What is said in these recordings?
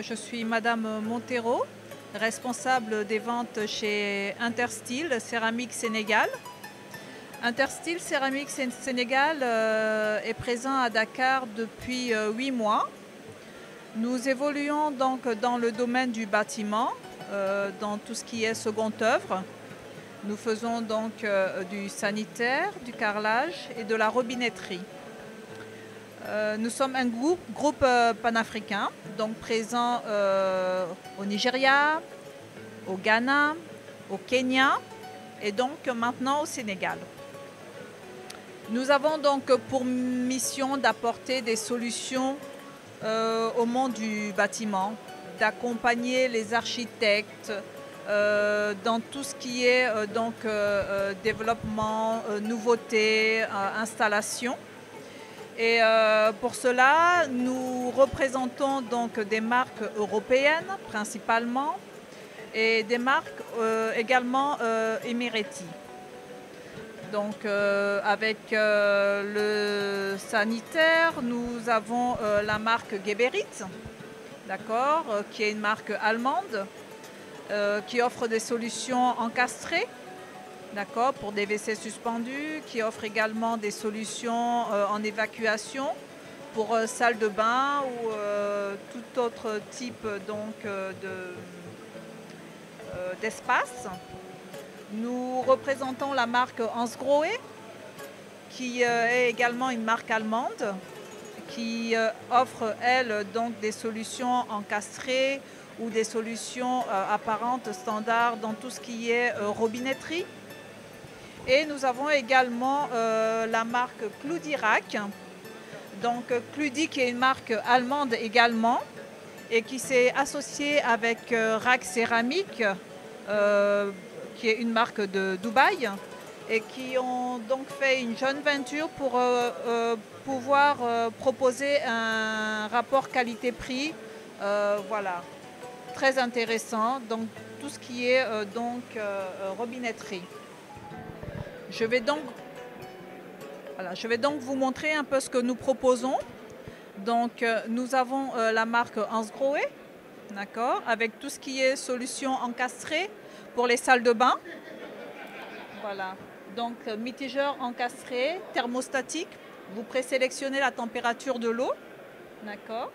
Je suis Madame Montero, responsable des ventes chez Interstyle Céramique Sénégal. Interstyle Céramique Sénégal est présent à Dakar depuis 8 mois. Nous évoluons donc dans le domaine du bâtiment, dans tout ce qui est seconde œuvre. Nous faisons donc du sanitaire, du carrelage et de la robinetterie. Nous sommes un groupe panafricain, donc présent au Nigeria, au Ghana, au Kenya et donc maintenant au Sénégal. Nous avons donc pour mission d'apporter des solutions au monde du bâtiment, d'accompagner les architectes dans tout ce qui est développement, nouveautés, installation. Et pour cela, nous représentons donc des marques européennes principalement et des marques également Emirati. Donc avec le sanitaire, nous avons la marque Geberit, d'accord, qui est une marque allemande qui offre des solutions encastrées. D'accord, pour des WC suspendus, qui offre également des solutions en évacuation pour salle de bain ou tout autre type d'espace. Nous représentons la marque Hansgrohe, qui est également une marque allemande, qui offre, elle, donc des solutions encastrées ou des solutions apparentes standards dans tout ce qui est robinetterie. Et nous avons également la marque Cludirac, donc Cludi qui est une marque allemande également et qui s'est associée avec Rack Céramique, qui est une marque de Dubaï et qui ont donc fait une joint venture pour pouvoir proposer un rapport qualité-prix, voilà, très intéressant, donc tout ce qui est robinetterie. Je vais donc vous montrer un peu ce que nous proposons. Donc, nous avons la marque Hansgrohe, d'accord, avec tout ce qui est solution encastrée pour les salles de bain. Voilà, donc mitigeur encastré, thermostatique. Vous présélectionnez la température de l'eau, d'accord,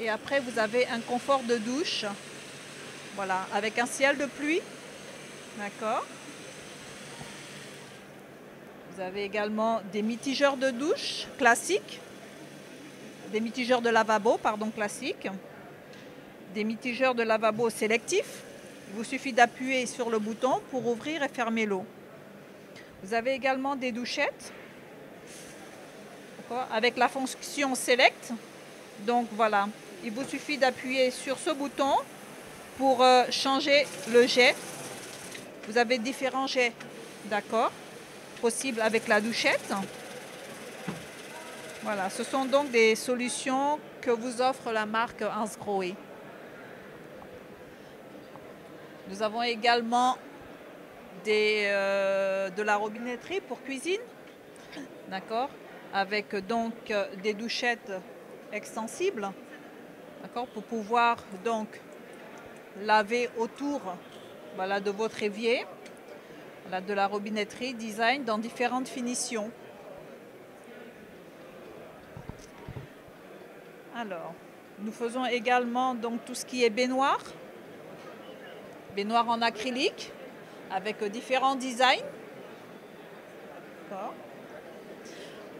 et après vous avez un confort de douche, voilà, avec un ciel de pluie, d'accord. Vous avez également des mitigeurs de douche classiques, des mitigeurs de lavabo, pardon, classiques, des mitigeurs de lavabo sélectifs. Il vous suffit d'appuyer sur le bouton pour ouvrir et fermer l'eau. Vous avez également des douchettes avec la fonction Select. Donc voilà, il vous suffit d'appuyer sur ce bouton pour changer le jet. Vous avez différents jets, d'accord, possibles avec la douchette. Voilà, ce sont donc des solutions que vous offre la marque Hansgrohe. Nous avons également de la robinetterie pour cuisine, d'accord, avec donc des douchettes extensibles, d'accord, pour pouvoir donc laver autour, voilà, de votre évier. Voilà, de la robinetterie design dans différentes finitions. Alors, nous faisons également donc tout ce qui est baignoire en acrylique avec différents designs.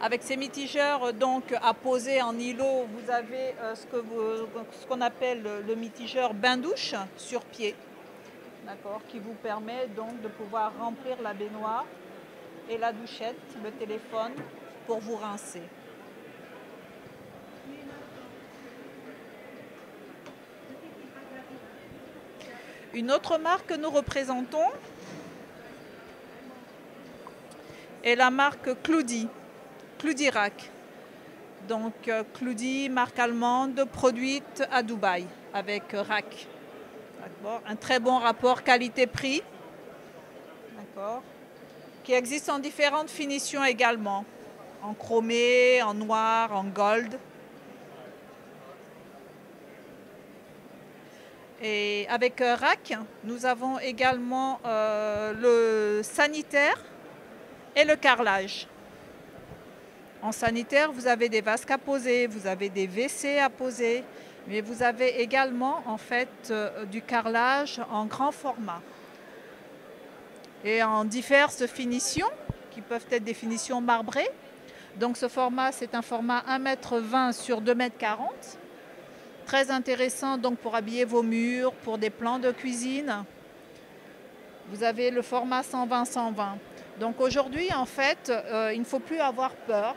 Avec ces mitigeurs donc à poser en îlot, vous avez ce qu'on appelle le mitigeur bain-douche sur pied, d'accord, qui vous permet donc de pouvoir remplir la baignoire et la douchette, le téléphone pour vous rincer. Une autre marque que nous représentons est la marque Cludirac. Donc Cludi, marque allemande, produite à Dubaï avec RAC. Un très bon rapport qualité-prix, qui existe en différentes finitions également, en chromé, en noir, en gold. Et avec RAC, nous avons également le sanitaire et le carrelage. En sanitaire, vous avez des vasques à poser, vous avez des WC à poser, mais vous avez également en fait du carrelage en grand format et en diverses finitions qui peuvent être des finitions marbrées. Donc ce format, c'est un format 1,20 m sur 2,40 m. Très intéressant donc pour habiller vos murs, pour des plans de cuisine. Vous avez le format 120-120. Donc aujourd'hui, en fait, il ne faut plus avoir peur,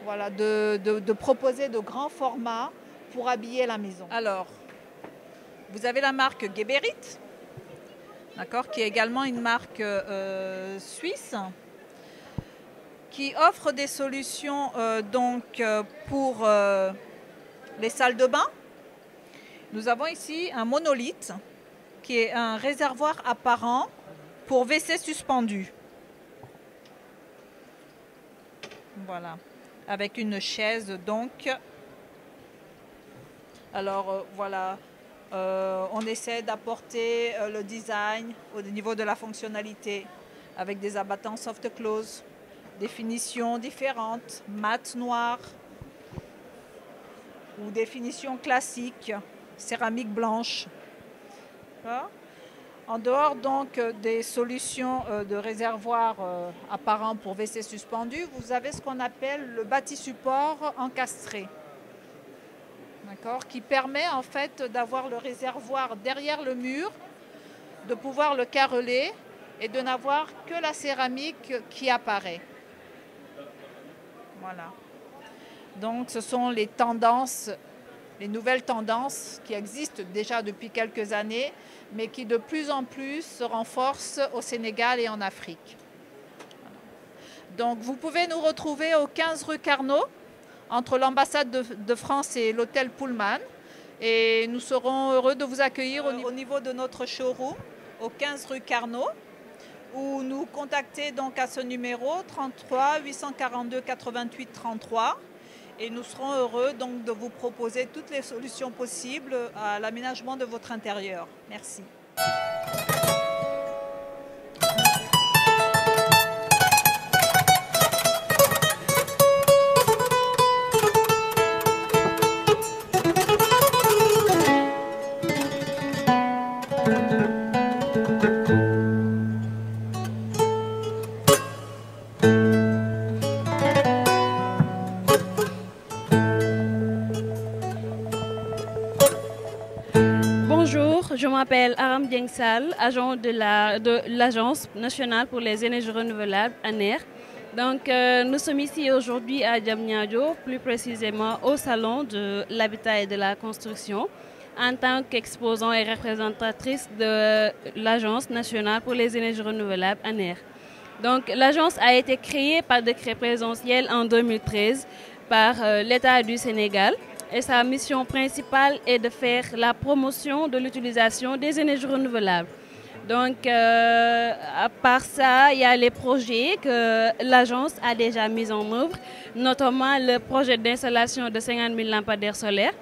voilà, de proposer de grands formats pour habiller la maison. Alors, vous avez la marque Geberit, d'accord, qui est également une marque suisse, qui offre des solutions donc pour les salles de bain. Nous avons ici un monolithe qui est un réservoir apparent pour WC suspendu. Voilà, avec une chaise donc. Alors voilà, on essaie d'apporter le design au niveau de la fonctionnalité avec des abattants soft close, des finitions différentes, mat noir ou des finitions classiques, céramique blanche. En dehors donc des solutions de réservoir apparents pour WC suspendu, vous avez ce qu'on appelle le bâti-support encastré, d'accord, qui permet en fait d'avoir le réservoir derrière le mur, de pouvoir le carreler et de n'avoir que la céramique qui apparaît. Voilà. Donc ce sont les tendances, les nouvelles tendances qui existent déjà depuis quelques années, mais qui de plus en plus se renforcent au Sénégal et en Afrique. Donc vous pouvez nous retrouver au 15 rue Carnot, entre l'ambassade de France et l'hôtel Pullman. Et nous serons heureux de vous accueillir au niveau de notre showroom, au 15 rue Carnot, ou nous contacter donc à ce numéro 33 842 88 33. Et nous serons heureux donc de vous proposer toutes les solutions possibles à l'aménagement de votre intérieur. Merci. Je m'appelle Aram Diengsal, agent de l'Agence nationale pour les énergies renouvelables, ANER. Donc, nous sommes ici aujourd'hui à Diamniadio, plus précisément au Salon de l'Habitat et de la Construction, en tant qu'exposant et représentatrice de l'Agence nationale pour les énergies renouvelables, ANER. Donc, l'agence a été créée par décret présidentiel en 2013 par l'État du Sénégal et sa mission principale est de faire la promotion de l'utilisation des énergies renouvelables. Donc, à part ça, il y a les projets que l'agence a déjà mis en œuvre, notamment le projet d'installation de 50 000 lampadaires solaires.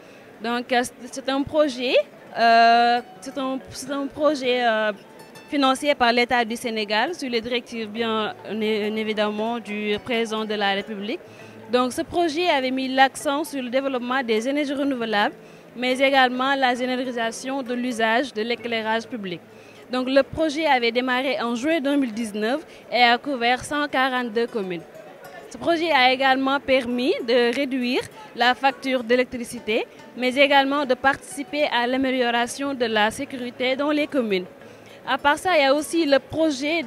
Donc, c'est un projet, financé par l'État du Sénégal sous les directives bien évidemment du président de la République. Donc, ce projet avait mis l'accent sur le développement des énergies renouvelables, mais également la généralisation de l'usage de l'éclairage public. Donc, le projet avait démarré en juin 2019 et a couvert 142 communes. Ce projet a également permis de réduire la facture d'électricité, mais également de participer à l'amélioration de la sécurité dans les communes. À part ça, il y a aussi le projet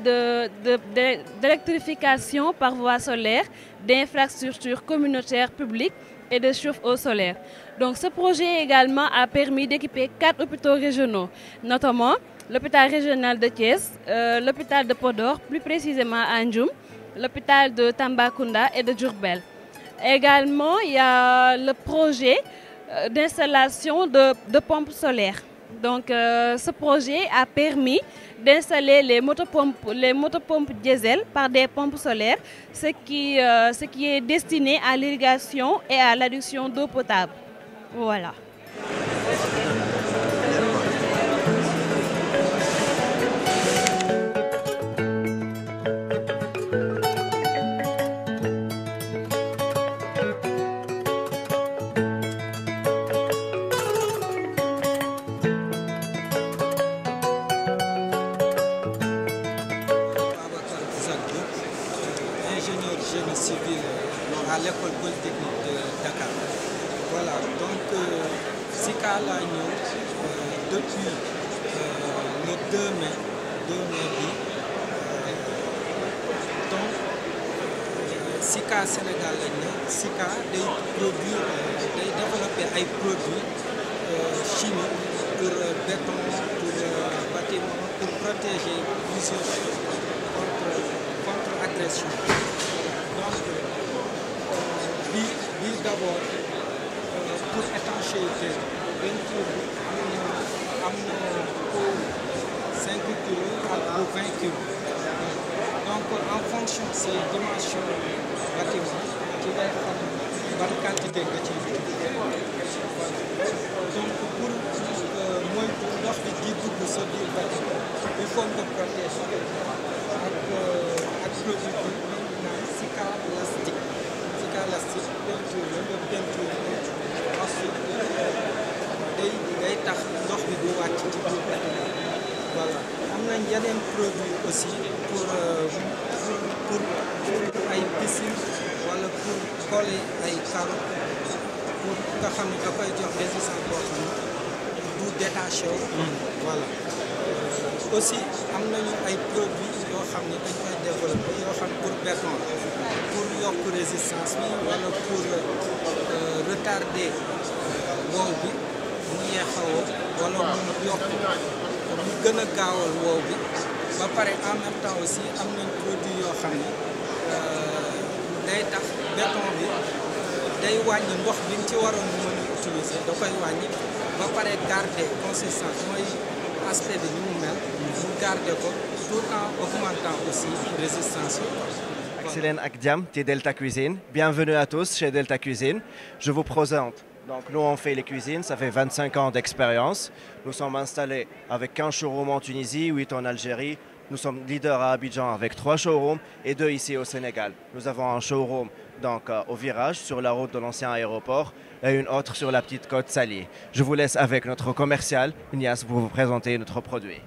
d'électrification par voie solaire d'infrastructures communautaires publiques et de chauffe-eau solaire. Donc, ce projet également a permis d'équiper 4 hôpitaux régionaux, notamment l'hôpital régional de Thiès, l'hôpital de Podor, plus précisément à Ndioum, l'hôpital de Tambacounda et de Diourbel. Également, il y a le projet d'installation de pompes solaires. Donc, ce projet a permis d'installer les motopompes diesel par des pompes solaires, ce qui est destiné à l'irrigation et à l'adduction d'eau potable. Voilà. Ingénieur génie civil à l'école polytechnique de Dakar. Voilà, donc SICA l'a ñëw depuis le 2 mai bi donc SICA Sénégal lañ ne SICA day développer ay produits chimiques pour béton, pour bâtiment, pour protéger plusieurs choses contre agression. Donc, bii d'abord pour étanchéité peinture bi am na pour 5 kilos ou 20 kilos. Donc, en fonction de ces dimensions bâtiment ci lay xam ban quantité nga ciy donc pour moytu ndox bi di dugg sa biir bâtiment il faut nga protéger ak produit bi naan SICA plastique peinture la nga peinture ensuite day tax ndox bi du wàcc ci biir bâtiment. Voilà, am nañ yeneen produit aussi pour ay piscine wala pour coller ay carreaux pour nga xam ne da koy jox résistance boo xam ne du détaché wu. Voilà, aussi am nañu ay produits yoo xam ne dañ koy développé yoo xam pour béton pour yokk résistance bi wala pour retarder wow bi mu yéex a wow wala mu yokk mu gën a gaawal wow bi ba pare en même temps aussi am nañ produit yoo xam ne day tax béton bi day wàññi ndox bi ñu ci waroon mën a utiliser da koy wàññi ba pare garder consistance mooy aspect bi ni mu mel mu garder ko tout en augmentant aussi résistance bi. Excellent ak Diam ci Delta Cuisine. Bienvenue à tous chez Delta Cuisine. Je vous présente. Donc nous on fait les cuisines, ça fait 25 ans d'expérience. Nous sommes installés avec 15 showrooms en Tunisie, 8 en Algérie. Nous sommes leaders à Abidjan avec 3 showrooms et 2 ici au Sénégal. Nous avons un showroom donc au virage sur la route de l'ancien aéroport et une autre sur la petite côte Sali. Je vous laisse avec notre commercial Ignace pour vous présenter notre produit.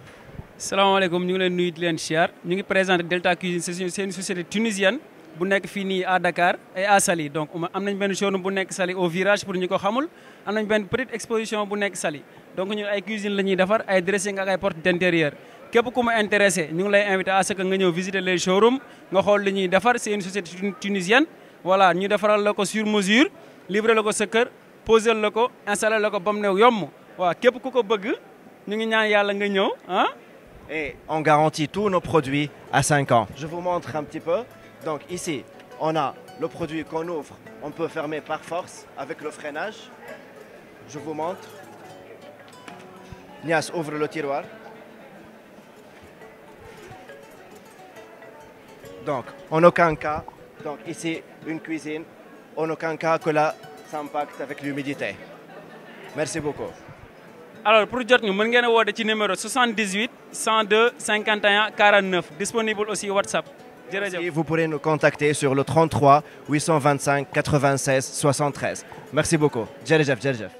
Salam alaikum, nous sommes présents Delta Cuisine, c'est une société tunisienne bu nekk fii nii à Dakar et à Saly. Donc am nañ benn showroom bu nekk Saly au virage pour ñu ko xamul, am nañ benn petite exposition bu nekk Saly. Donc ñun ay cuisine la ñuy defar ay dressing ak ay portes d'intérieur. képp ku mu intéressé ñu ngi lay invité à ce que nga ñëw visiter les showrooms nga xool li ñuy defar c'est une société tunisienne voilà ñu defaral la ko sur mesure livrer la ko sa kër poser la ko installer la ko ba mu ne yomb waaw képp ku ko bëgg ñu ngi ñaan yàlla nga ñëw ah. Et on garantit tous nos produits à 5 ans. Je vous montre un petit peu. Donc ici, on a le produit qu'on ouvre. On peut fermer par force avec le freinage. Je vous montre. Nias ouvre le tiroir. Donc, en aucun cas, donc ici, une cuisine, en aucun cas que là, ça impacte avec l'humidité. Merci beaucoup. Alors, pour jot ñu mën ngeen a woote ci numéro 78 102 51 49 disponible aussi WhatsApp. Et vous pourrez nous contacter sur le 33 825 96 73. Merci beaucoup. Djerejef, Djerejef.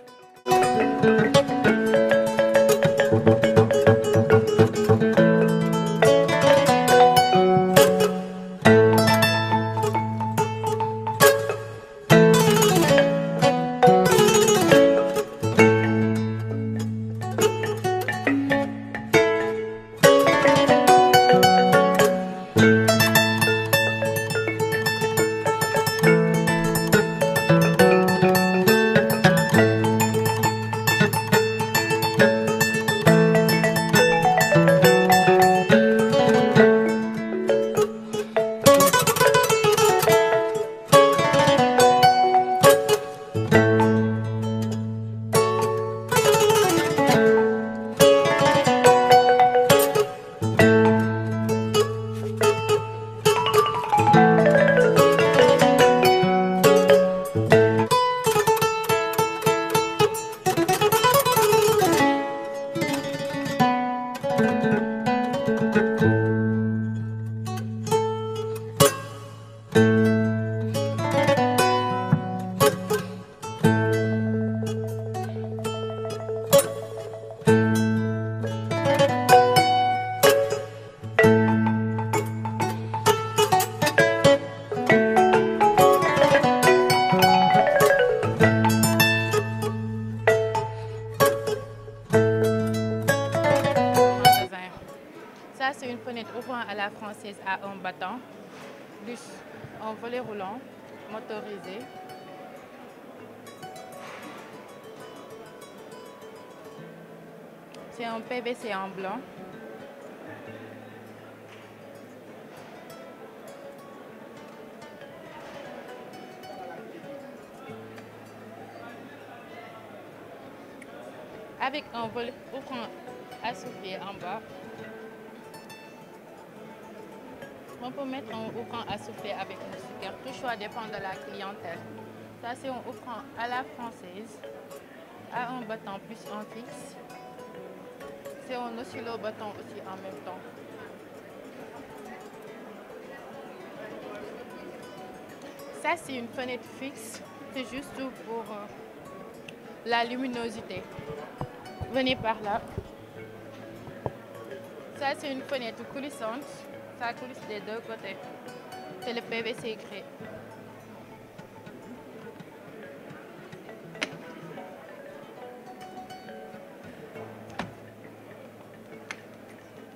C'est une fenêtre ouvrant à la française à un battant, plus un volet roulant motorisé. C'est un PVC en blanc. Avec un volet ouvrant assouplé en bas. On peut mettre un ouvrant assouplé avec une sticker. Tout choix dépend de la clientèle. Ça, c'est un ouvrant à la française, à un battant plus un fixe. C'est un oscillo-battant aussi en même temps. Ça, c'est une fenêtre fixe. C'est juste pour la luminosité. Venez par là. Ça, c'est une fenêtre coulissante. Ça coulisse des deux côtés. C'est le PVC gris.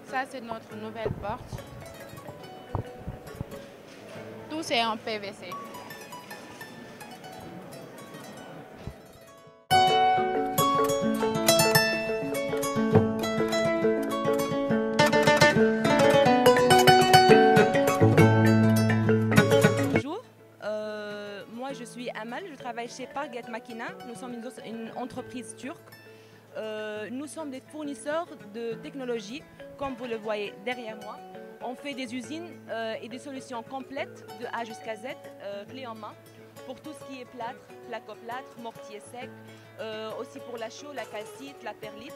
Ça, c'est notre nouvelle porte. Tout, c'est en PVC. Je suis Amal, je travaille chez Parget Makina. Nous sommes une entreprise turque. Nous sommes des fournisseurs de technologies, comme vous le voyez derrière moi. On fait des usines et des solutions complètes de A jusqu'à Z, clé en main, pour tout ce qui est plâtre, placoplâtre, mortier sec, aussi pour la chaux, la calcite, la perlite.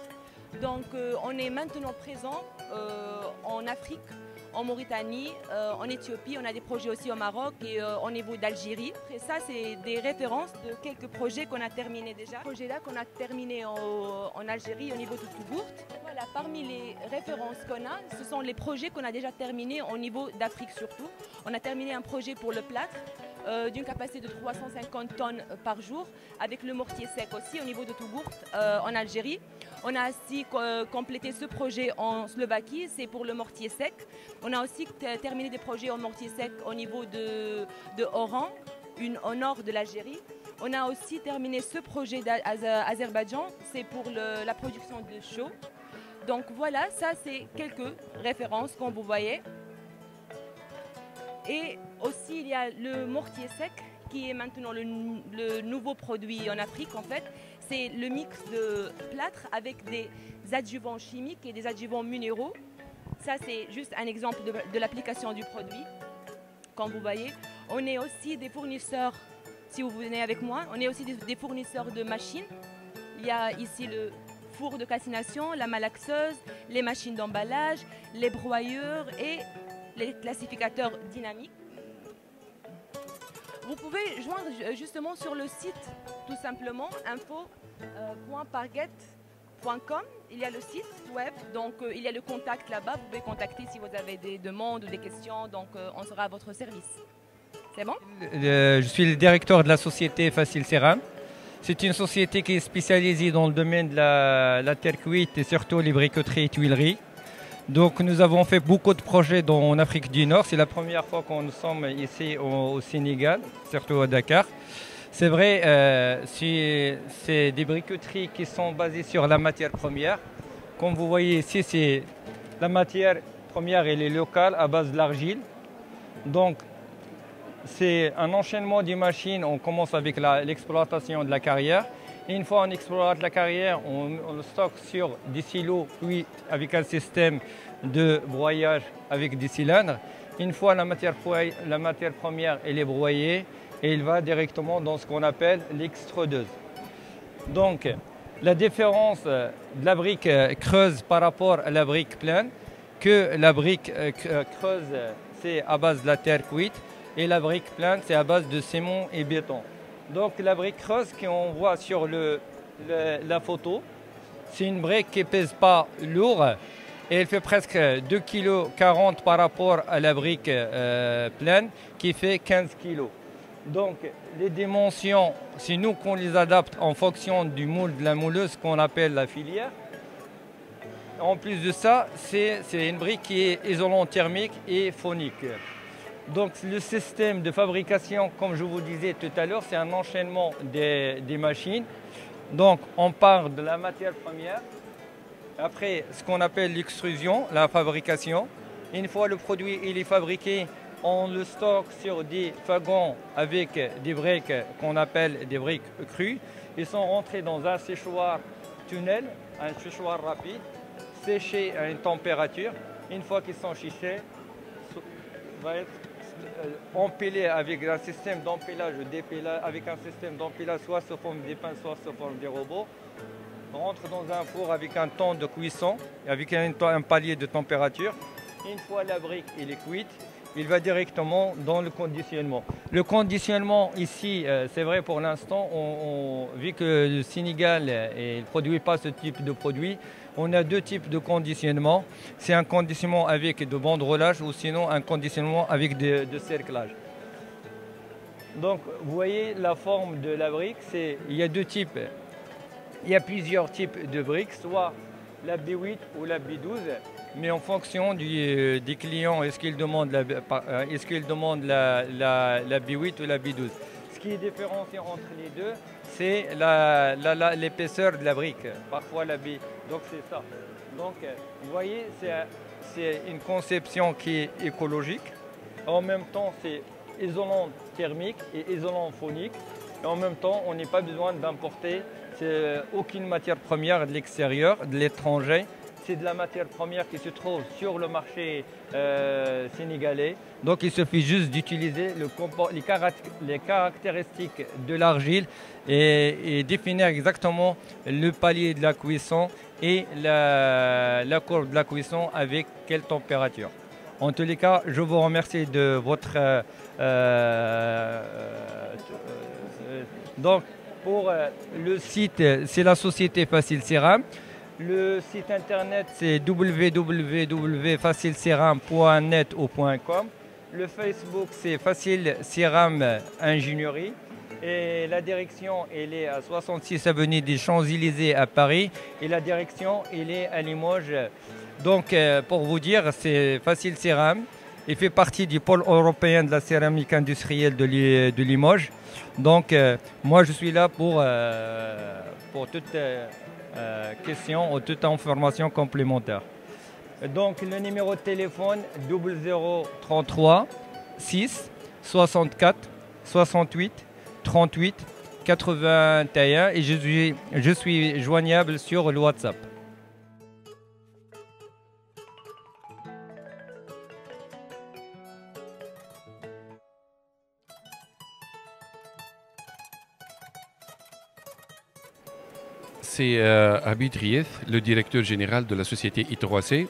Donc on est maintenant présent en Afrique, en Mauritanie, en Éthiopie, on a des projets aussi au Maroc et au niveau d'Algérie. Et ça, c'est des références de quelques projets qu'on a terminés déjà. Projet là qu'on a terminé en Algérie au niveau de Tougourt. Voilà, parmi les références qu'on a, ce sont les projets qu'on a déjà terminés au niveau d'Afrique surtout. On a terminé un projet pour le plâtre d'une capacité de 350 tonnes par jour, avec le mortier sec aussi au niveau de Tougourt en Algérie. On a aussi complété ce projet en Slovaquie, c'est pour le mortier sec. On a aussi terminé des projets en mortier sec au niveau de Oran, au nord de l'Algérie. On a aussi terminé ce projet d'Azerbaïdjan, c'est pour la production de chaux. Donc voilà, ça c'est quelques références comme vous voyez. Et aussi il y a le mortier sec qui est maintenant le nouveau produit en Afrique en fait. C'est le mix de plâtre avec des adjuvants chimiques et des adjuvants minéraux. Ça c'est juste un exemple de l'application du produit. Comme vous voyez, on est aussi des fournisseurs, si vous venez avec moi, on est aussi des fournisseurs de machines. Il y a ici le four de calcination, la malaxeuse, les machines d'emballage, les broyeurs et les classificateurs dynamiques. Vous pouvez joindre justement sur le site, tout simplement, info.parget.com. Il y a le site web, donc il y a le contact là-bas. Vous pouvez contacter si vous avez des demandes ou des questions, donc on sera à votre service. C'est bon? Je suis le directeur de la société Facile Céram. C'est une société qui est spécialisée dans le domaine de la terre cuite et surtout les briqueteries et tuileries. Donc nous avons fait beaucoup de projets en Afrique du Nord. C'est la première fois que nous sommes ici au Sénégal, surtout à Dakar. C'est vrai, c'est des briqueteries qui sont basées sur la matière première. Comme vous voyez ici, c'est la matière première, elle est locale à base de l'argile. Donc c'est un enchaînement des machines. On commence avec l'exploitation de la carrière. Et une fois on exploite la carrière, on le stocke sur des silos, puis avec un système de broyage avec des cylindres. Une fois la matière première elle est broyée, et il va directement dans ce qu'on appelle l'extrudeuse. Donc la différence de la brique creuse par rapport à la brique pleine, que la brique creuse c'est à base de la terre cuite et la brique pleine c'est à base de ciment et béton. Donc la brique creuse qu'on voit sur la photo, c'est une brique qui ne pèse pas lourd et elle fait presque 2,40 kg par rapport à la brique pleine qui fait 15 kg. Donc les dimensions, c'est nous qu'on les adapte en fonction du moule de la mouleuse qu'on appelle la filière. En plus de ça, c'est une brique qui est isolante thermique et phonique. Donc le système de fabrication, comme je vous disais tout à l'heure, c'est un enchaînement des machines. Donc on part de la matière première, après ce qu'on appelle l'extrusion, la fabrication. Une fois le produit il est fabriqué, on le stocke sur des wagons avec des briques qu'on appelle des briques crues. Ils sont rentrés dans un séchoir tunnel, un séchoir rapide, séchés à une température. Une fois qu'ils sont séchés, va être empilé avec un système d'empilage ou dépilage, avec un système d'empilage soit sous forme des pains, soit sous forme des robots. On rentre dans un four avec un temps de cuisson, avec un palier de température. Une fois la brique est cuite, il va directement dans le conditionnement. Le conditionnement ici, c'est vrai pour l'instant, vu que le Sénégal ne produit pas ce type de produit, on a deux types de conditionnement. C'est un conditionnement avec de banderolage ou sinon un conditionnement avec de cerclage. Donc vous voyez la forme de la brique, il y a deux types. Il y a plusieurs types de briques, soit la B8 ou la B12, mais en fonction des clients, est-ce qu'ils demandent la B8 ou la B12. Ce qui est différencié entre les deux, c'est l'épaisseur de la brique, parfois la B. Donc c'est ça. Donc vous voyez, c'est une conception qui est écologique. En même temps, c'est isolant thermique et isolant phonique. Et en même temps, on n'a pas besoin d'importer aucune matière première de l'extérieur, de l'étranger. C'est de la matière première qui se trouve sur le marché sénégalais. Donc il suffit juste d'utiliser les caractéristiques de l'argile et définir exactement le palier de la cuisson et la courbe de la cuisson avec quelle température. En tous les cas, je vous remercie de votre... donc pour le site, c'est la société Facile Céram. Le site internet c'est www.facileceram.net ou .com. Le Facebook c'est Facile Céram Ingénierie. Et la direction, elle est à 66 avenue des Champs-Élysées à Paris. Et la direction, elle est à Limoges. Donc, pour vous dire, c'est Facile Céram. Il fait partie du pôle européen de la céramique industrielle de Limoges. Donc, moi, je suis là pour toute question ou toute information complémentaire. Donc, le numéro de téléphone 0033 6 64 68 38 81 et je suis joignable sur le WhatsApp. C'est Abid Rieth, le directeur général de la société I3C.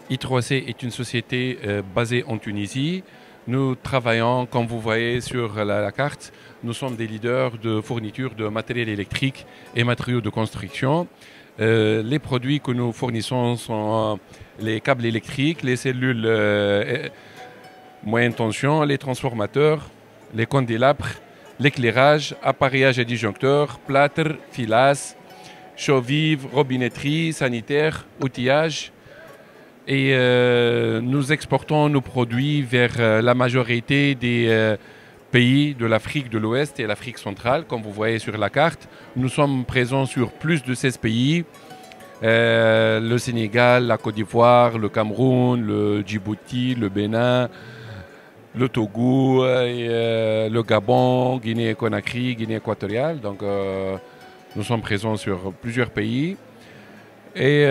I3C est une société basée en Tunisie. Nous travaillons, comme vous voyez sur la carte, nous sommes des leaders de fourniture de matériel électrique et matériaux de construction. Les produits que nous fournissons sont les câbles électriques, les cellules moyenne tension, les transformateurs, les candélabres, l'éclairage, appareillage et disjoncteurs, plâtre, filasse, chaux-vive, robinetterie, sanitaire, outillage. Et nous exportons nos produits vers la majorité des pays de l'Afrique de l'Ouest et l'Afrique centrale. Comme vous voyez sur la carte, nous sommes présents sur plus de 16 pays. Le Sénégal, la Côte d'Ivoire, le Cameroun, le Djibouti, le Bénin, le Togo, le Gabon, Guinée-Conakry, Guinée équatoriale. Donc nous sommes présents sur plusieurs pays. Et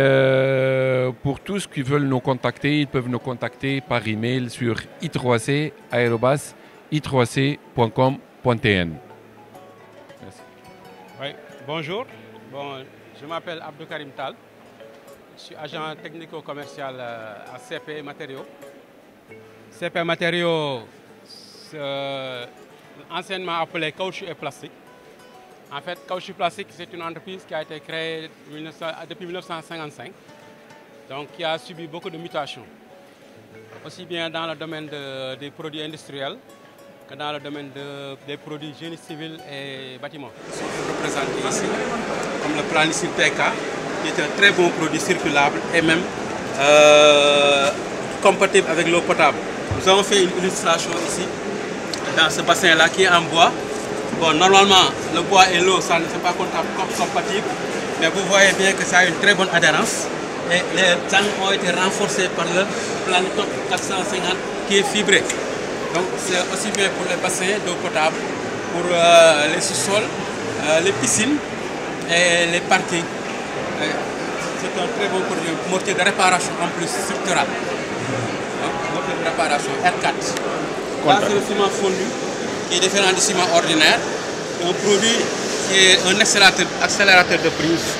pour tous qui veulent nous contacter, ils peuvent nous contacter par email sur i3c@i3c.com.tn. Merci. Oui, bonjour. Je m'appelle Abdou Karim Tal. Je suis agent technico-commercial à CP Matériaux. CP Matériaux, anciennement appelé Caoutchouc et Plastique. En fait, Caoutchouc Plastique, c'est une entreprise qui a été créée depuis 1955, donc qui a subi beaucoup de mutations, aussi bien dans le domaine des produits industriels que dans le domaine des produits génie civil et bâtiments. Ils sont représentés ici, comme le Planicil TK, qui est un très bon produit circulable et même compatible avec l'eau potable. Nous avons fait une illustration ici, dans ce bassin-là, qui est en bois. Bon, normalement, le bois et l'eau, ça ne sont pas compatibles, mais vous voyez bien que ça a une très bonne adhérence. Et les angles ont été renforcés par le Planitop 450 qui est fibré. Donc c'est aussi bien pour les bassins d'eau potable, pour les sous-sols, les piscines et les parkings. C'est un très bon produit, mortier de réparation en plus structural. Mortier de réparation R4. Là, c'est le ciment fondu, qui est différent du ciment ordinaire. Un produit qui est un accélérateur de prise,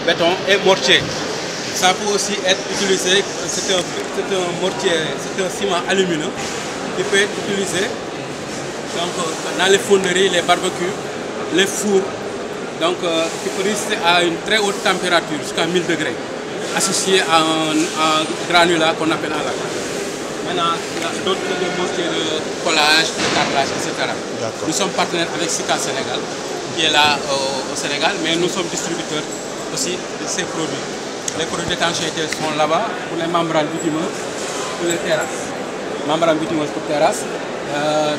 béton et mortier. Ça peut aussi être utilisé, c'est un mortier, c'est un ciment alumineux qui peut être utilisé donc, dans les fonderies, les barbecues, les fours, donc qui peut résister à une très haute température, jusqu'à 1000 degrés, associé à un granulat qu'on appelle un lac. Maintenant, il y a d'autres mortiers de collage, de carrelage, etc. Nous sommes partenaires avec Sika Sénégal, qui est là au Sénégal, mais nous sommes distributeurs aussi de ces produits. Les produits d'étanchéité sont là-bas pour les membranes bitumeuses, pour les terrasses. Membranes bitumeuses pour terrasses,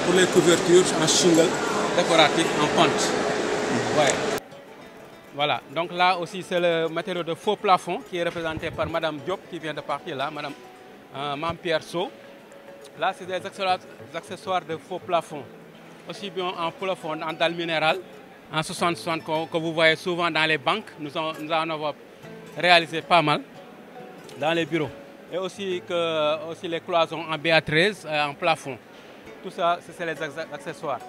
pour les couvertures en shingle, décoratif, en pente. Ouais. Voilà, donc là aussi c'est le matériau de faux plafond qui est représenté par Madame Diop qui vient de partir là, Madame Mampierre Sow. Là, c'est des accessoires de faux plafond, aussi bien en plafond, en dalle minérale, en 60-60 que vous voyez souvent dans les banques. Nous en avons réalisé pas mal dans les bureaux. Et aussi les cloisons en BA13, en plafond. Tout ça, c'est les accessoires.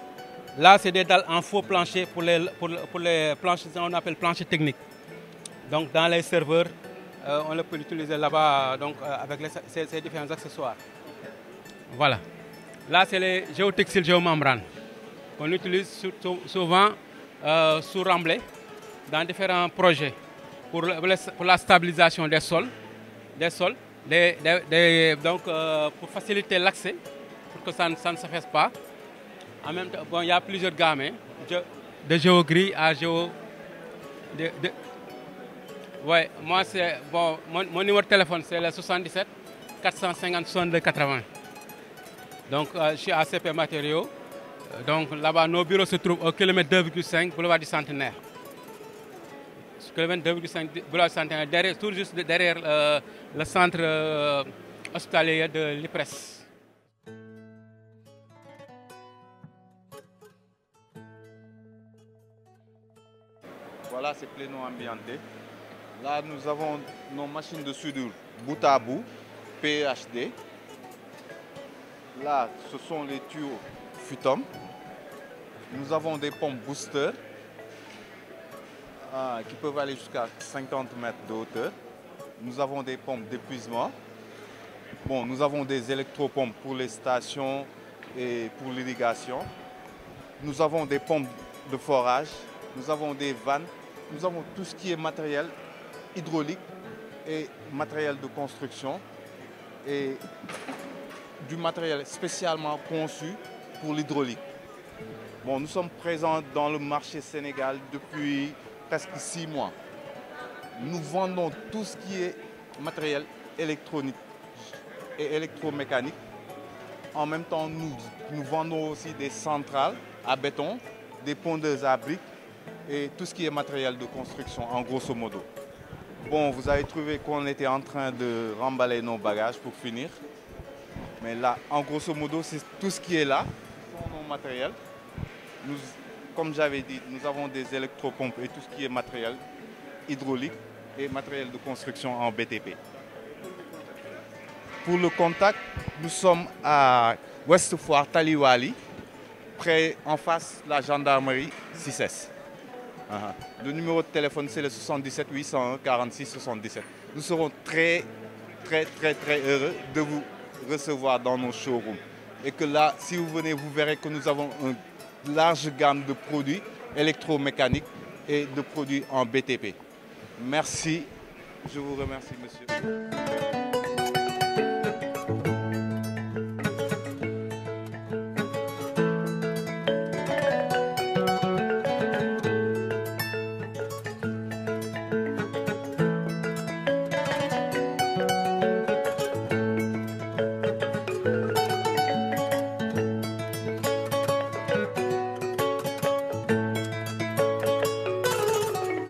Là, c'est des dalles en faux plancher pour les planchers, on appelle plancher technique. Donc, dans les serveurs, on peut l'utiliser là-bas avec ces différents accessoires. Voilà. Là, c'est les géotextiles géomembranes qu'on utilise souvent sous remblai dans différents projets pour la stabilisation des sols, donc pour faciliter l'accès, pour que ça ne s'affaisse pas. En même temps, bon, il y a plusieurs gammes. de géogris à géo... Ouais, moi c'est... Bon, mon numéro de téléphone c'est le 77 450 62 80. Donc je suis à CP Matériaux. Donc là-bas, nos bureaux se trouvent au kilomètre 2,5 boulevard du Centenaire. Kilomètre 2,5 boulevard du Centenaire, derrière, tout juste derrière le centre hospitalier de l'IPRES. Voilà, c'est Pleno Ambienté. Là, nous avons nos machines de soudure bout à bout, PHD. Là, ce sont les tuyaux Futom. Nous avons des pompes booster qui peuvent aller jusqu'à 50 mètres de hauteur. Nous avons des pompes d'épuisement. Bon, nous avons des électropompes pour les stations et pour l'irrigation. Nous avons des pompes de forage. Nous avons des vannes. Nous avons tout ce qui est matériel hydraulique et matériel de construction et du matériel spécialement conçu pour l'hydraulique. Bon, nous sommes présents dans le marché Sénégal depuis presque 6 mois. Nous vendons tout ce qui est matériel électronique et électromécanique. En même temps, nous vendons aussi des centrales à béton, des pondeuses à briques et tout ce qui est matériel de construction, en grosso modo. Bon, vous avez trouvé qu'on était en train de remballer nos bagages pour finir. Mais là, en grosso modo, c'est tout ce qui est là, ce sont nos matériels. Nous, comme j'avais dit, nous avons des électropompes et tout ce qui est matériel hydraulique et matériel de construction en BTP. Pour le contact, nous sommes à Ouest Foire Taliwali, près en face de la gendarmerie 6S. Le numéro de téléphone, c'est le 77 801 46 77. Nous serons très heureux de vous recevoir dans nos showrooms. Et que là, si vous venez, vous verrez que nous avons une large gamme de produits électromécaniques et de produits en BTP. Merci. Je vous remercie, monsieur.